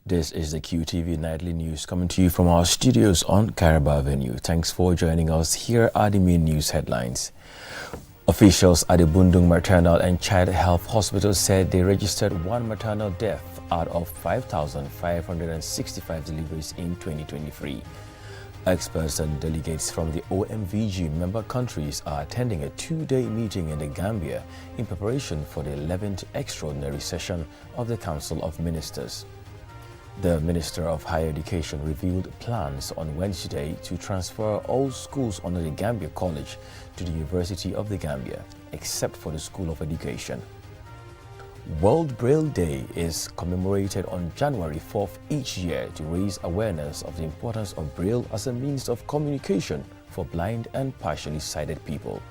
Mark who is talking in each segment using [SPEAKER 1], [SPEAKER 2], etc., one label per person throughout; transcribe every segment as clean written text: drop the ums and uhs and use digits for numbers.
[SPEAKER 1] This is the QTV Nightly News coming to you from our studios on Caraba Avenue. Thanks for joining us. Here are the main news headlines. Officials at the Bundung Maternal and Child Health Hospital said they registered one maternal death out of 5,565 deliveries in 2023. Experts and delegates from the OMVG member countries are attending a two-day meeting in the Gambia in preparation for the 11th extraordinary session of the Council of Ministers. The Minister of Higher Education revealed plans on Wednesday to transfer all schools under the Gambia College to the University of the Gambia, except for the School of Education. World Braille Day is commemorated on January 4th each year to raise awareness of the importance of Braille as a means of communication for blind and partially sighted people.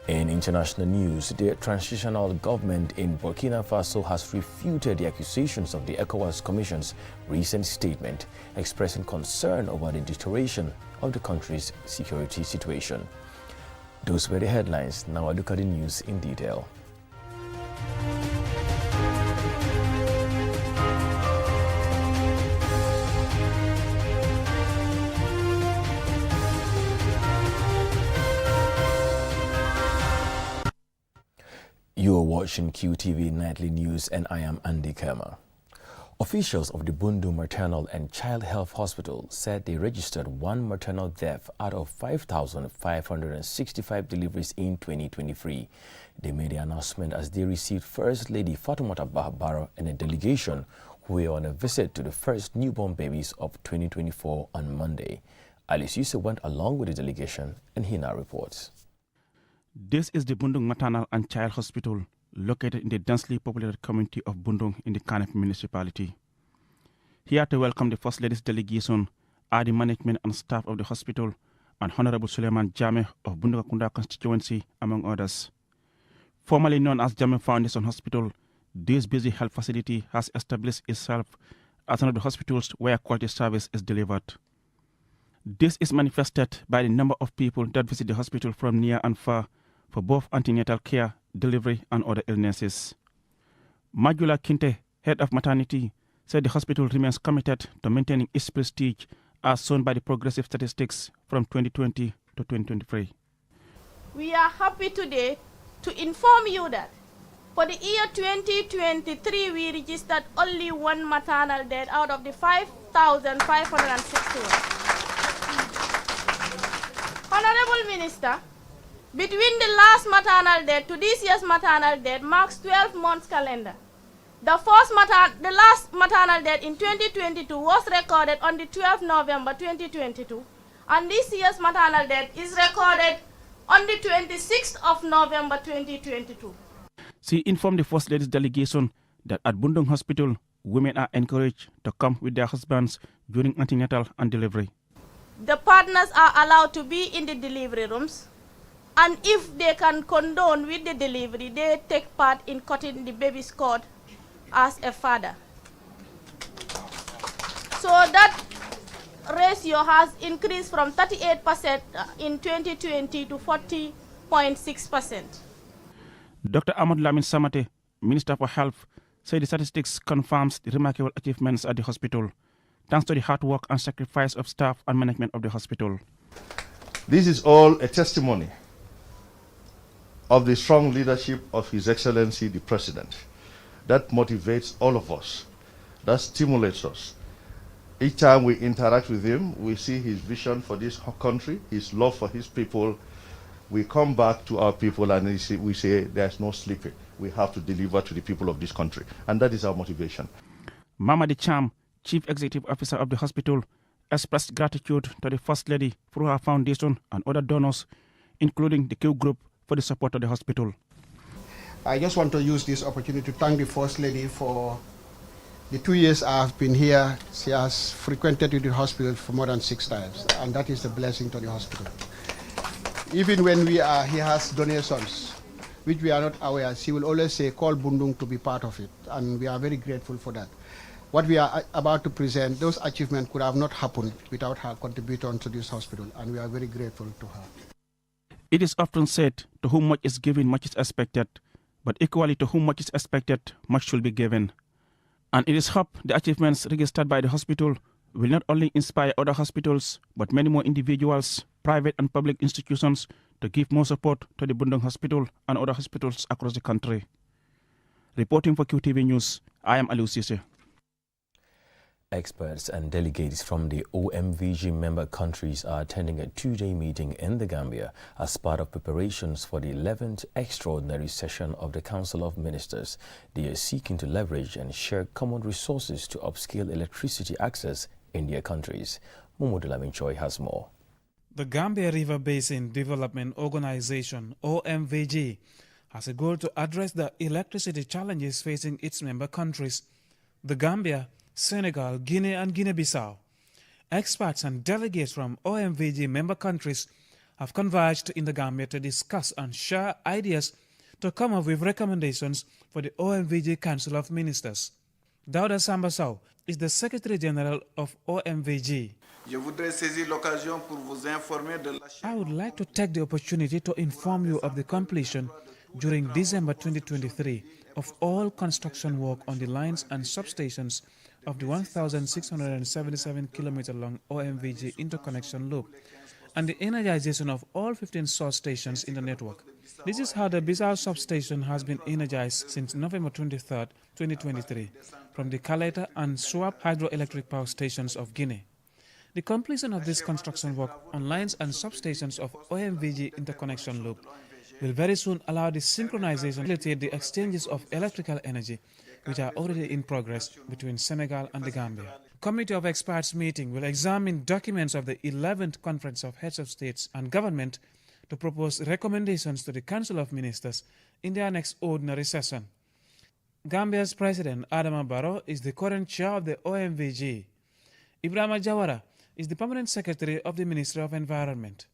[SPEAKER 1] In international news, the transitional government in Burkina Faso has refuted the accusations of the ECOWAS Commission's recent statement, expressing concern over the deterioration of the country's security situation. Those were the headlines. Now a look at the news in detail. You are watching QTV Nightly News and I am Andy Kerma. Officials of the Bundung Maternal and Child Health Hospital said they registered one maternal death out of 5,565 deliveries in 2023. They made the announcement as they received First Lady Fatoumata Bah and a delegation who were on a visit to the first newborn babies of 2024 on Monday. Alice Yusuf went along with the delegation and he now reports.
[SPEAKER 2] This is the Bundung Maternal and Child Hospital, located in the densely populated community of Bundung in the Kanep municipality. Here to welcome the First Lady's delegation are the management and staff of the hospital and Honorable Suleiman Jame of Bundungakunda constituency, among others. Formerly known as Jame Foundation Hospital, this busy health facility has established itself as one of the hospitals where quality service is delivered. This is manifested by the number of people that visit the hospital from near and far for both antenatal care, delivery, and other illnesses. Majula Kinte, head of maternity, said the hospital remains committed to maintaining its prestige as shown by the progressive statistics from 2020 to 2023.
[SPEAKER 3] We are happy today to inform you that for the year 2023, we registered only one maternal death out of the 5,561. Honorable Minister, between the last maternal death to this year's maternal death marks 12 months calendar. The last maternal death in 2022 was recorded on the 12th November 2022, and this year's maternal death is recorded on the 26th of November 2022.
[SPEAKER 2] She informed the First Lady's delegation that at Bundung Hospital, women are encouraged to come with their husbands during antenatal and delivery.
[SPEAKER 3] The partners are allowed to be in the delivery rooms, and if they can condone with the delivery, they take part in cutting the baby's cord as a father. So that ratio has increased from 38% in 2020 to 40.6%.
[SPEAKER 2] Dr. Ahmad Lamin Samate, Minister for Health, said the statistics confirms the remarkable achievements at the hospital, thanks to the hard work and sacrifice of staff and management of the hospital.
[SPEAKER 4] This is all a testimony of the strong leadership of His Excellency the President. That motivates all of us, that stimulates us. Each time we interact with him, we see his vision for this country, his love for his people. We come back to our people and we say there's no sleeping. We have to deliver to the people of this country. And that is our motivation.
[SPEAKER 2] Mamadi Cham, Chief Executive Officer of the hospital, expressed gratitude to the First Lady through her foundation and other donors, including the Q Group, for the support of the hospital.
[SPEAKER 5] I just want to use this opportunity to thank the First Lady for the 2 years I've been here. She has frequented the hospital for more than 6 times, and that is a blessing to the hospital. Even when he has donations, which we are not aware, she will always say, call Bundung to be part of it, and we are very grateful for that. What we are about to present, those achievements could have not happened without her contribution to this hospital, and we are very grateful to her.
[SPEAKER 2] It is often said, to whom much is given, much is expected, but equally to whom much is expected, much should be given. And it is hoped the achievements registered by the hospital will not only inspire other hospitals, but many more individuals, private and public institutions to give more support to the Bundung Hospital and other hospitals across the country. Reporting for QTV News, I am Aliu Sise.
[SPEAKER 1] Experts and delegates from the OMVG member countries are attending a two-day meeting in the Gambia as part of preparations for the 11th extraordinary session of the Council of Ministers. They are seeking to leverage and share common resources to upscale electricity access in their countries. Momodu Lamin Choi has more.
[SPEAKER 6] The Gambia River Basin Development Organization, OMVG, has a goal to address the electricity challenges facing its member countries, the Gambia, Senegal, Guinea and Guinea-Bissau. Experts and delegates from OMVG member countries have converged in the Gambia to discuss and share ideas to come up with recommendations for the OMVG Council of Ministers. Dauda Sambasau is the Secretary General of OMVG. I would like to take the opportunity to inform you of the completion during December 2023 of all construction work on the lines and substations of the 1,677-kilometer-long OMVG interconnection loop and the energization of all 15 source stations in the network. This is how the Bissau substation has been energized since November 23, 2023, from the Kaleta and Suap hydroelectric power stations of Guinea. The completion of this construction work on lines and substations of OMVG interconnection loop will very soon allow the synchronization and facilitate the exchanges of electrical energy which are already in progress between Senegal and the Gambia. Committee of Experts meeting will examine documents of the 11th Conference of Heads of States and Government to propose recommendations to the Council of Ministers in their next ordinary session. Gambia's President Adama Barrow is the current chair of the OMVG. Ibrahima Jawara is the permanent secretary of the Ministry of Environment.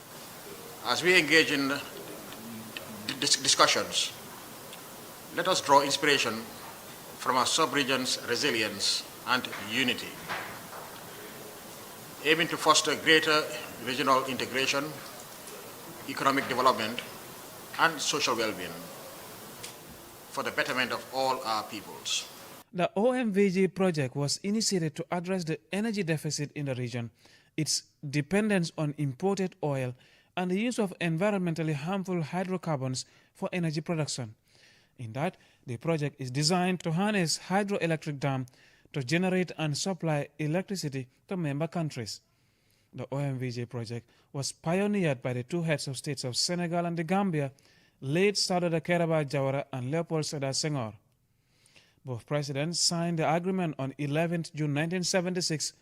[SPEAKER 7] As we engage in discussions, let us draw inspiration from our sub-region's resilience and unity, aiming to foster greater regional integration, economic development, and social well-being for the betterment of all our peoples.
[SPEAKER 6] The OMVG project was initiated to address the energy deficit in the region, its dependence on imported oil, and the use of environmentally harmful hydrocarbons for energy production. In that, the project is designed to harness hydroelectric dam to generate and supply electricity to member countries. The OMVG project was pioneered by the two heads of states of Senegal and the Gambia, late Saudada Kairaba Jawara and Leopold Sedar Senghor. Both presidents signed the agreement on 11th June 1976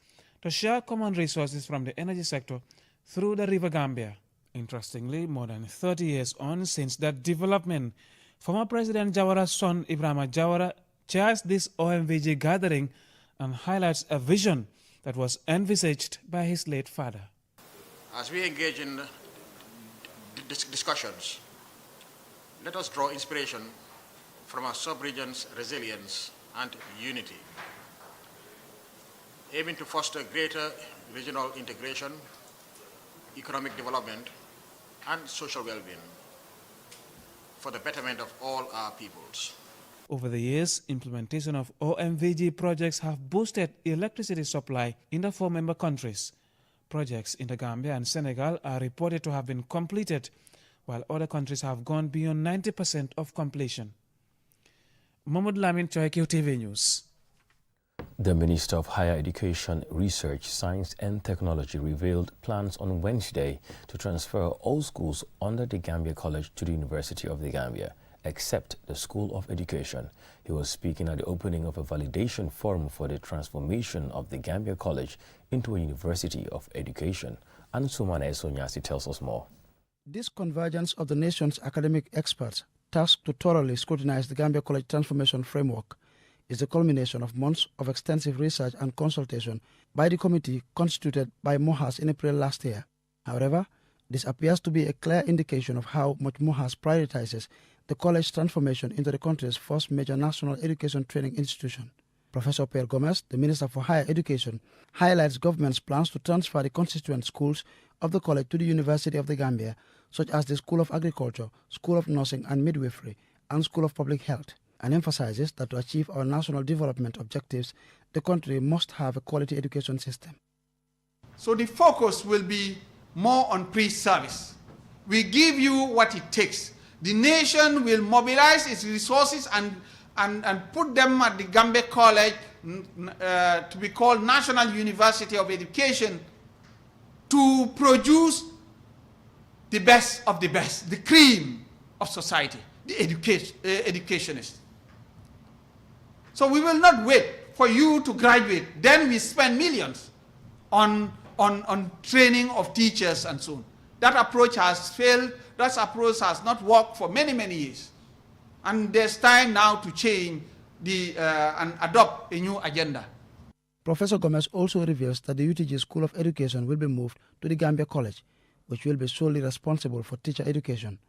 [SPEAKER 6] to share common resources from the energy sector through the River Gambia. Interestingly, more than 30 years on since that development, former President Jawara's son Ibrahima Jawara chairs this OMVG gathering and highlights a vision that was envisaged by his late father.
[SPEAKER 7] As we engage in discussions, let us draw inspiration from our sub-region's resilience and unity, aiming to foster greater regional integration, economic development, and social well-being for the betterment of all our peoples.
[SPEAKER 6] Over the years, implementation of OMVG projects have boosted electricity supply in the four member countries. Projects in the Gambia and Senegal are reported to have been completed, while other countries have gone beyond 90% of completion. Mohamed Lamin Choi, QTV News.
[SPEAKER 1] The Minister of Higher Education, Research, Science and Technology revealed plans on Wednesday to transfer all schools under the Gambia College to the University of the Gambia, except the School of Education. He was speaking at the opening of a validation forum for the transformation of the Gambia College into a University of Education. Ansumana Esonyasi tells us more.
[SPEAKER 5] This convergence of the nation's academic experts tasked to thoroughly scrutinize the Gambia College transformation framework is the culmination of months of extensive research and consultation by the committee constituted by MOHAS in April last year. However, this appears to be a clear indication of how much MOHAS prioritizes the college transformation into the country's first major national education training institution. Professor Pierre Gomez, the Minister for Higher Education, highlights government's plans to transfer the constituent schools of the college to the University of the Gambia, such as the School of Agriculture, School of Nursing and Midwifery, and School of Public Health.
[SPEAKER 8] and emphasizes that to achieve our national development objectives, the country must have a quality education system.
[SPEAKER 9] So the focus will be more on pre-service. We give you what it takes. The nation will mobilize its resources and put them at the Gambia College to be called National University of Education to produce the best of the best, the cream of society, the educationists. So we will not wait for you to graduate. Then we spend millions on training of teachers and so on. That approach has failed. That approach has not worked for many, many years. And there's time now to change and adopt a new agenda.
[SPEAKER 8] Professor Gomez also reveals that the UTG School of Education will be moved to the Gambia College, which will be solely responsible for teacher education.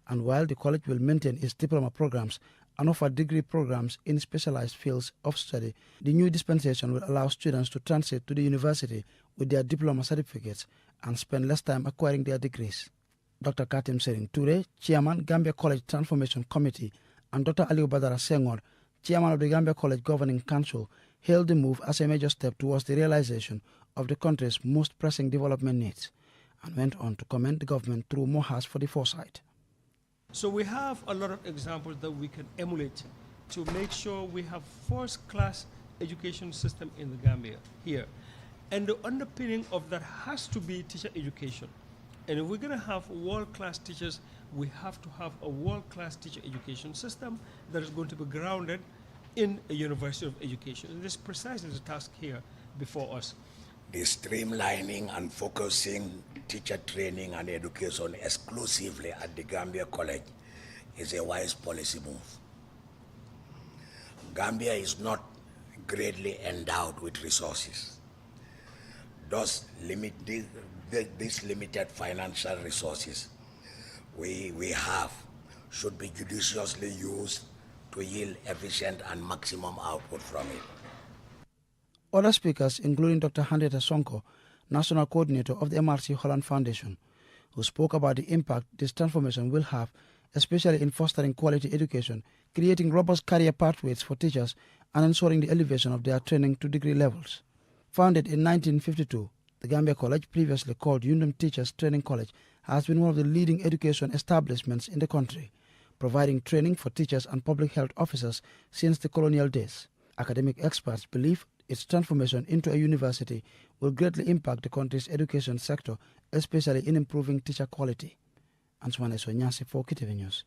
[SPEAKER 8] And while the college will maintain its diploma programs and offer degree programs in specialized fields of study, the new dispensation will allow students to transit to the university with their diploma certificates and spend less time acquiring their degrees. Dr. Katim Sering Toure, Chairman, Gambia College Transformation Committee, and Dr. Aliou Badara Senghor, Chairman of the Gambia College Governing Council, hailed the move as a major step towards the realization of the country's most pressing development needs, and went on to commend the government through Mohas for the foresight.
[SPEAKER 10] So we have a lot of examples that we can emulate to make sure we have first-class education system in the Gambia here. And the underpinning of that has to be teacher education. And if we're going to have world-class teachers, we have to have a world-class teacher education system that is going to be grounded in a university of education. And this is precisely the task here before us.
[SPEAKER 11] The streamlining and focusing teacher training and education exclusively at the Gambia College is a wise policy move. Gambia is not greatly endowed with resources. Thus, these limited financial resources we have should be judiciously used to yield efficient and maximum output from it.
[SPEAKER 8] Other speakers, including Dr. Henrietta Sonko, National Coordinator of the MRC Holland Foundation, who spoke about the impact this transformation will have, especially in fostering quality education, creating robust career pathways for teachers, and ensuring the elevation of their training to degree levels. Founded in 1952, the Gambia College, previously called Yundum Teachers Training College, has been one of the leading education establishments in the country, providing training for teachers and public health officers since the colonial days. Academic experts believe its transformation into a university will greatly impact the country's education sector, especially in improving teacher quality. Antoine Sonyasi for KTV News.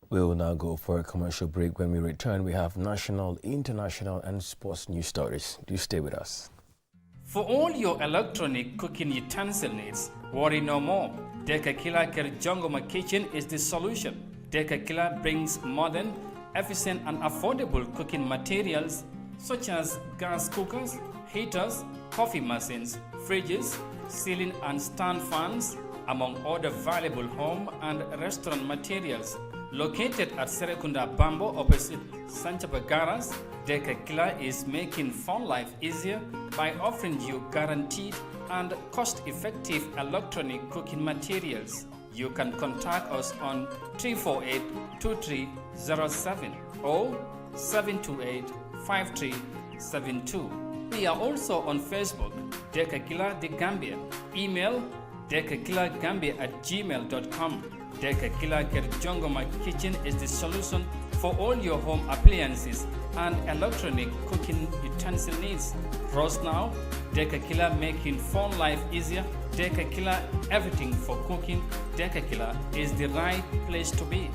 [SPEAKER 1] We will now go for a commercial break. When we return, we have national, international, and sports news stories. Do stay with us.
[SPEAKER 12] For all your electronic cooking utensil needs, worry no more. Deka Killer Jongoma Kitchen is the solution. Deka Killer brings modern, efficient, and affordable cooking materials such as gas cookers, heaters, coffee machines, fridges, ceiling and stand fans, among other valuable home and restaurant materials. Located at Serekunda Bambo opposite Sanchapa Garas, Deka Killer is making fun life easier by offering you guaranteed and cost-effective electronic cooking materials. You can contact us on 348-2307 or 728-5372. We are also on Facebook, Deka Killer The Gambia. Email dekakillergambia@gmail.com. Deka Killer Jongoma Kitchen is the solution for all your home appliances and electronic cooking utensil needs. Roast now, Deka Killer making fun life easier. Deka Killer everything for cooking. Deka Killer is the right place to be.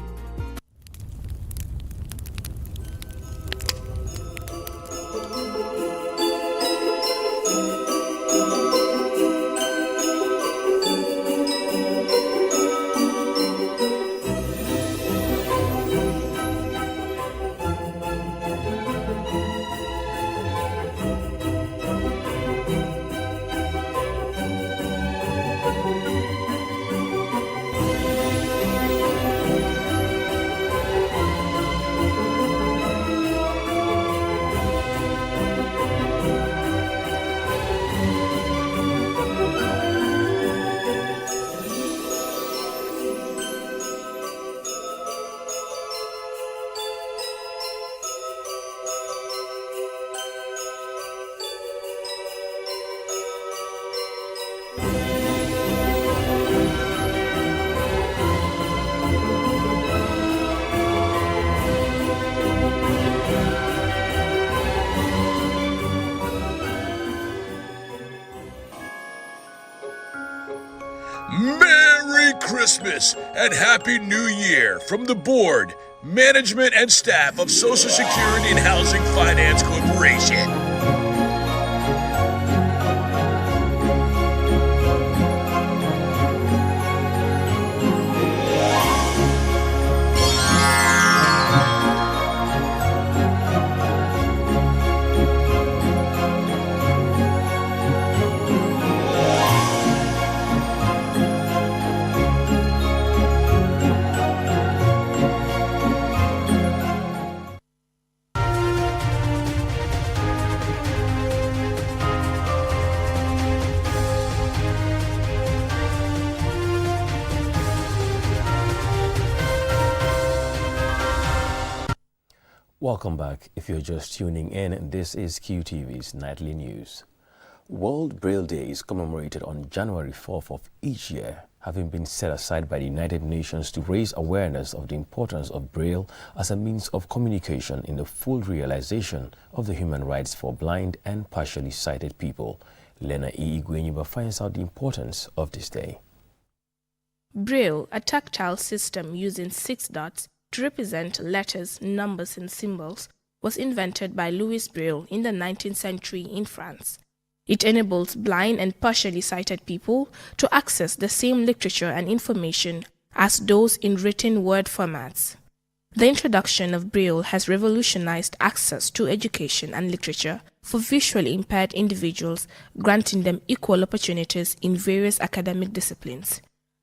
[SPEAKER 13] Christmas and Happy New Year from the board, management, and staff of Social Security and Housing Finance Corporation.
[SPEAKER 1] Welcome back. If you're just tuning in, this is QTV's Nightly News. World Braille Day is commemorated on January 4th of each year, having been set aside by the United Nations to raise awareness of the importance of Braille as a means of communication in the full realization of the human rights for blind and partially sighted people. Lena E. Igwenyuba finds out the importance of this day.
[SPEAKER 14] Braille, a tactile system using 6 dots to represent letters, numbers, and symbols, was invented by Louis Braille in the 19th century in France. It enables blind and partially sighted people to access the same literature and information as those in written word formats. The introduction of Braille has revolutionized access to education and literature for visually impaired individuals, granting them equal opportunities in various academic disciplines.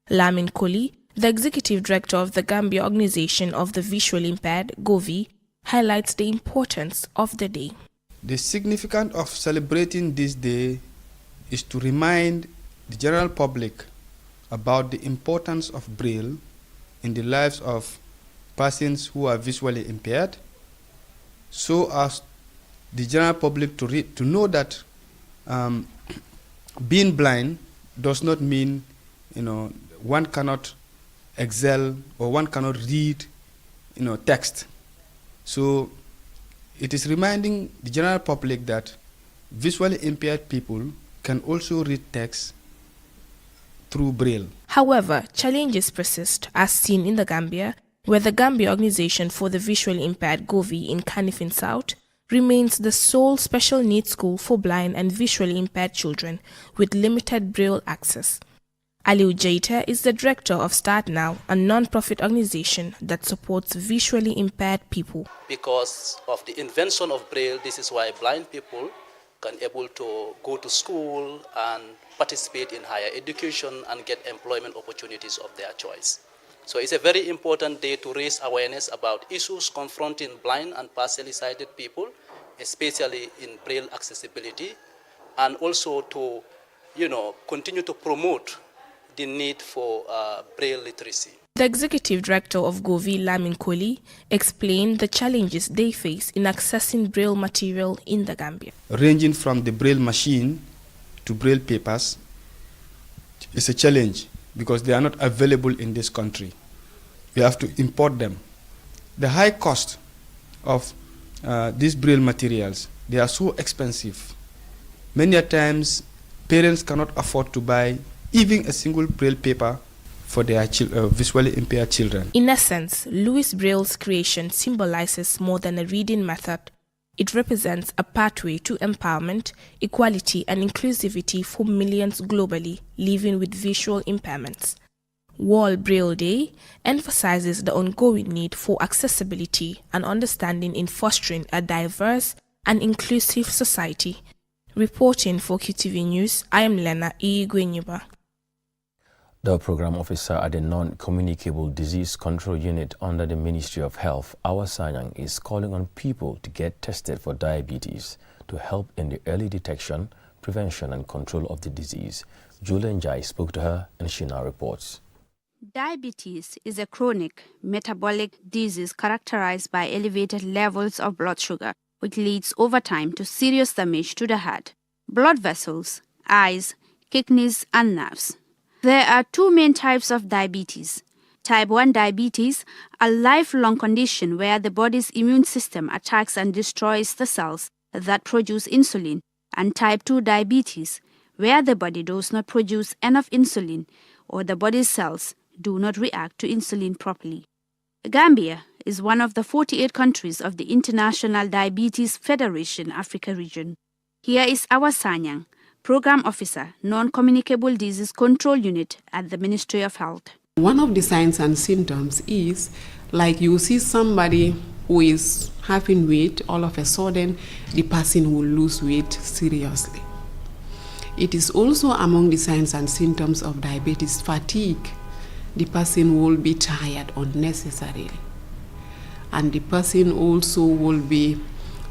[SPEAKER 14] Lamin Koli, the executive director of the Gambia Organization of the Visually Impaired, GOVI, highlights the importance of the day.
[SPEAKER 15] The significance of celebrating this day is to remind the general public about the importance of Braille in the lives of persons who are visually impaired, so as the general public to know that being blind does not mean one cannot excel or one cannot read text. So it is reminding the general public that visually impaired people can also read text through Braille.
[SPEAKER 14] However, challenges persist as seen in the Gambia, where the Gambia Organization for the Visually Impaired, GOVI, in Kanifing South remains the sole special needs school for blind and visually impaired children with limited Braille access. Aliu Jaita is the director of Start Now, a non-profit organization that supports visually impaired people.
[SPEAKER 16] Because of the invention of Braille, this is why blind people can able to go to school and participate in higher education and get employment opportunities of their choice. So it's a very important day to raise awareness about issues confronting blind and partially sighted people, especially in Braille accessibility, and also to continue to promote the need for Braille literacy.
[SPEAKER 14] The executive director of GOVI, Lamin Koli, explained the challenges they face in accessing Braille material in the Gambia.
[SPEAKER 15] Ranging from the Braille machine to Braille papers is a challenge because they are not available in this country. We have to import them. The high cost of these Braille materials, they are so expensive. Many times, parents cannot afford to buy even a single Braille paper for their visually impaired children.
[SPEAKER 14] In essence, Louis Braille's creation symbolizes more than a reading method. It represents a pathway to empowerment, equality, and inclusivity for millions globally living with visual impairments. World Braille Day emphasizes the ongoing need for accessibility and understanding in fostering a diverse and inclusive society. Reporting for QTV News, I am Lena E. Igwenyuba.
[SPEAKER 1] The program officer at the Non-Communicable Disease Control Unit under the Ministry of Health, Awa Sanyang, is calling on people to get tested for diabetes to help in the early detection, prevention and control of the disease. Julian Jai spoke to her and she now reports.
[SPEAKER 17] Diabetes is a chronic metabolic disease characterized by elevated levels of blood sugar, which leads over time to serious damage to the heart, blood vessels, eyes, kidneys and nerves. There are two main types of diabetes. Type 1 diabetes, a lifelong condition where the body's immune system attacks and destroys the cells that produce insulin, and type 2 diabetes, where the body does not produce enough insulin or the body's cells do not react to insulin properly. Gambia is one of the 48 countries of the International Diabetes Federation Africa region. Here is Awa Sanyang, Program Officer, Non-Communicable Disease Control Unit at the Ministry of Health.
[SPEAKER 18] One of the signs and symptoms is like you see somebody who is having weight, all of a sudden the person will lose weight seriously. It is also among the signs and symptoms of diabetes fatigue. The person will be tired unnecessarily. And the person also will be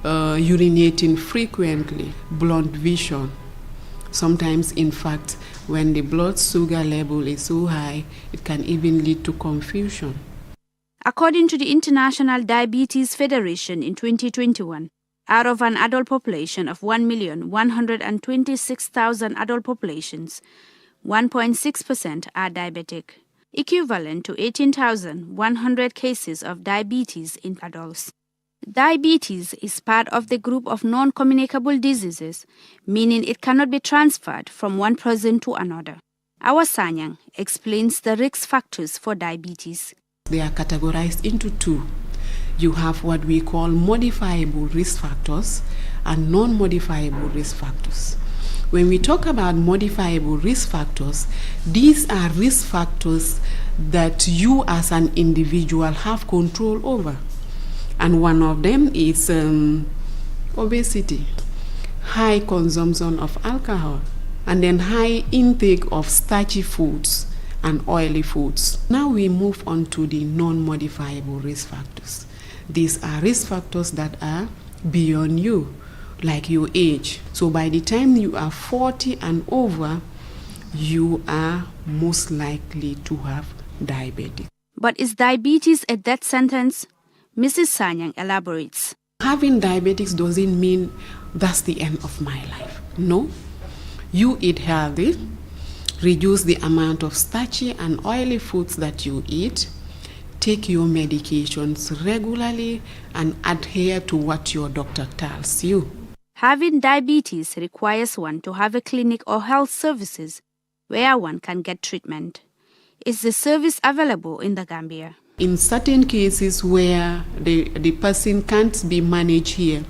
[SPEAKER 18] urinating frequently, blunt vision. Sometimes, in fact, when the blood sugar level is so high, it can even lead to confusion.
[SPEAKER 17] According to the International Diabetes Federation in 2021, out of an adult population of 1,126,000 adult populations, 1.6% are diabetic, equivalent to 18,100 cases of diabetes in adults. Diabetes is part of the group of non-communicable diseases, meaning it cannot be transferred from one person to another. Awa Sanyang explains the risk factors for diabetes.
[SPEAKER 18] They are categorized into two. You have what we call modifiable risk factors and non-modifiable risk factors. When we talk about modifiable risk factors, these are risk factors that you as an individual have control over. And one of them is obesity, high consumption of alcohol, and then high intake of starchy foods and oily foods. Now we move on to the non-modifiable risk factors. These are risk factors that are beyond you, like your age. So by the time you are 40 and over, you are most likely to have diabetes.
[SPEAKER 17] But is diabetes a death sentence? Mrs. Sanyang elaborates.
[SPEAKER 18] Having diabetes doesn't mean that's the end of my life. No. You eat healthy, reduce the amount of starchy and oily foods that you eat, take your medications regularly, and adhere to what your doctor tells you.
[SPEAKER 17] Having diabetes requires one to have a clinic or health services where one can get treatment. Is the service available in the Gambia?
[SPEAKER 18] In certain cases where the person can't be managed here,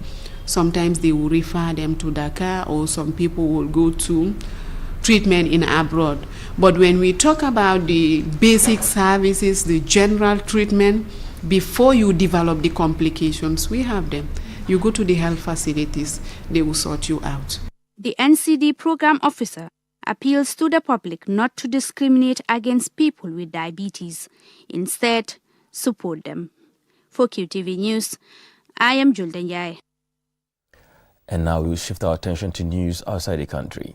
[SPEAKER 18] sometimes they will refer them to Dakar, or some people will go to treatment in abroad. But when we talk about the basic services, the general treatment, before you develop the complications, we have them. You go to the health facilities, they will sort you out.
[SPEAKER 17] The NCD program officer appeals to the public not to discriminate against people with diabetes. Instead, support them. For QTV News, I am Julden Yai.
[SPEAKER 1] And now we'll shift our attention to news outside the country.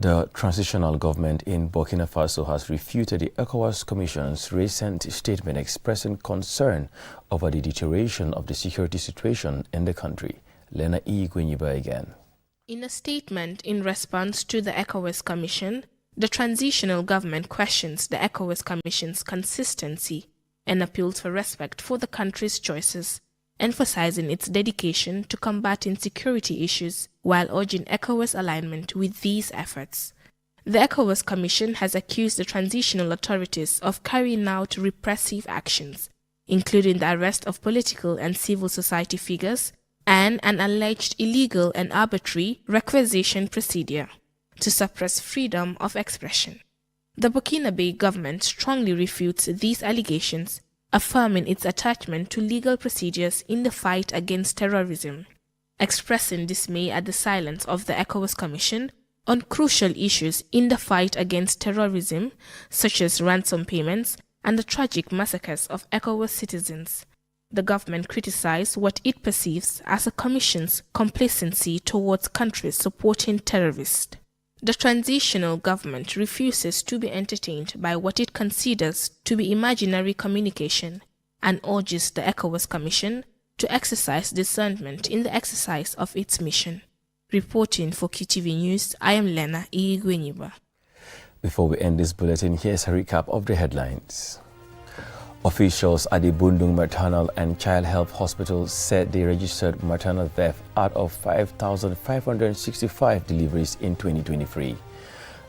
[SPEAKER 1] The transitional government in Burkina Faso has refuted the ECOWAS Commission's recent statement expressing concern over the deterioration of the security situation in the country. Lena E. Gwenyiba again.
[SPEAKER 14] In a statement in response to the ECOWAS Commission, the transitional government questions the ECOWAS Commission's consistency and appeals for respect for the country's choices, emphasizing its dedication to combating security issues while urging ECOWAS alignment with these efforts. The ECOWAS Commission has accused the transitional authorities of carrying out repressive actions, including the arrest of political and civil society figures and an alleged illegal and arbitrary requisition procedure to suppress freedom of expression. The Burkinabe government strongly refutes these allegations, affirming its attachment to legal procedures in the fight against terrorism, expressing dismay at the silence of the ECOWAS Commission on crucial issues in the fight against terrorism, such as ransom payments and the tragic massacres of ECOWAS citizens. The government criticized what it perceives as a Commission's complacency towards countries supporting terrorists. The transitional government refuses to be entertained by what it considers to be imaginary communication and urges the ECOWAS Commission to exercise discernment in the exercise of its mission. Reporting for QTV News, I am Lena E. Gwenyiba.
[SPEAKER 1] Before we end this bulletin, here's a recap of the headlines. Officials at the Bundung Maternal and Child Health Hospital said they registered maternal death out of 5,565 deliveries in 2023.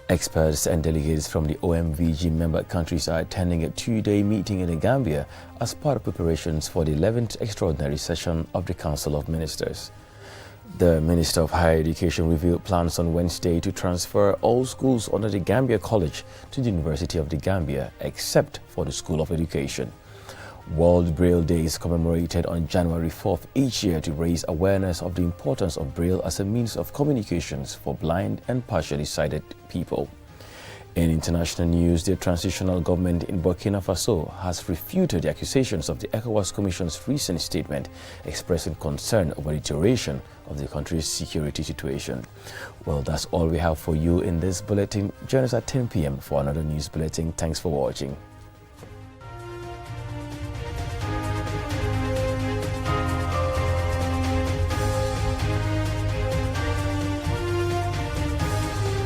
[SPEAKER 1] Experts and delegates from the OMVG member countries are attending a two-day meeting in the Gambia as part of preparations for the 11th extraordinary session of the Council of Ministers. The Minister of Higher Education revealed plans on Wednesday to transfer all schools under the Gambia College to the University of the Gambia, except for the School of Education. World Braille Day is commemorated on January 4th each year to raise awareness of the importance of Braille as a means of communications for blind and partially sighted people. In international news, the transitional government in Burkina Faso has refuted the accusations of the ECOWAS Commission's recent statement expressing concern over the duration of the country's security situation. Well, that's all we have for you in this bulletin. Join us at 10 p.m. for another news bulletin. Thanks for watching.